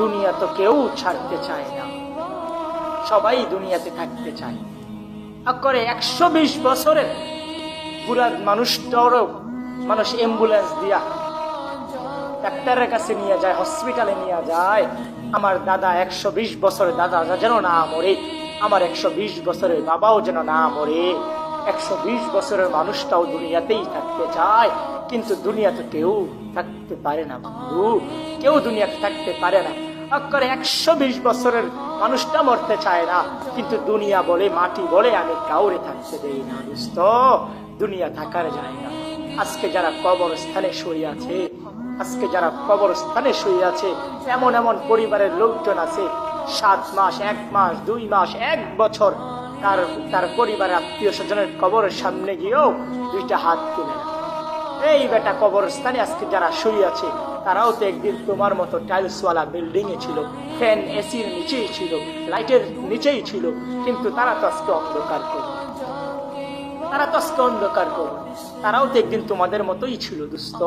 দুনিয়া তো কেউ ছাড়তে চায় না, সবাই দুনিয়াতে থাকতে চায়। করে 120 বছরের বুড়া মানুষটারও মানুষ অ্যাম্বুলেন্স দিয়া ডাক্তারের কাছে নিয়ে যায়, হসপিটালে নিয়ে যায়। আমার দাদা 120 বছরের দাদা যেন না মরে, আমার 120 বছরের বাবাও যেন না মরে। 120 বছরের মানুষটাও দুনিয়াতেই থাকতে চায়, কিন্তু দুনিয়াতে কেউ থাকতে পারে না বন্ধু, কেউ দুনিয়াতে থাকতে পারে না। করে 120 বছরের মানুষটা মরতে চায় না, কিন্তু দুনিয়া বলে, মাটি বলে আমি কাউরে থাকতে দেই না দোস্ত, দুনিয়া থাকার যায় না। আজকে যারা কবরস্থানে শুয়ে আছে, আজকে যারা কবরস্থানে শুয়ে আছে, এমন এমন পরিবারের লোকজন আছে 7 মাস, 1 মাস, 2 মাস, 1 বছর তার পরিবারের আত্মীয় স্বজনের কবরের সামনে গিয়েও 2টা হাত তুলে না। এই বেটা কবরস্থানে আজকে যারা শুয়ে আছে, তারাও তো একদিন তোমার মতো টাইলসওয়ালা বিল্ডিং এ ছিল, ফ্যান এসির নিচেই ছিল, লাইটের নিচেই ছিল, কিন্তু তারা তো আজকে অন্ধকার করবে, তারা তো আজকে অন্ধকার করবে। তারাও তো একদিন তোমাদের মতোই ছিল দোস্ত।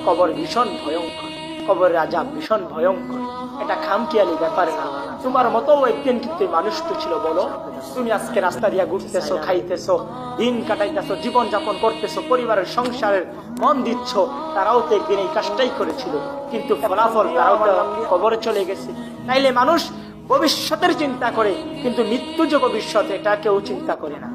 কবর ভীষণ ভয়ঙ্কর, কবর রাজা ভীষণ ভয়ঙ্কর, এটা খামখেয়ালি ব্যাপার না। তোমার মতো একদিন কিন্তু মানুষ তো ছিল বলো। তুমি আজকে রাস্তা দিয়া ঘুরতেছো, খাইতেছো, দিন কাটাইতেছো, জীবন যাপন করতেছো, পরিবারের সংসারের মন দিচ্ছ, তারাও তো একদিন এই কাজটাই করেছিল, কিন্তু ফলাফল তারাও তো কবরে চলে গেছে। তাইলে মানুষ ভবিষ্যতের চিন্তা করে, কিন্তু মৃত্যু যে ভবিষ্যৎ এটা কেউ চিন্তা করে না।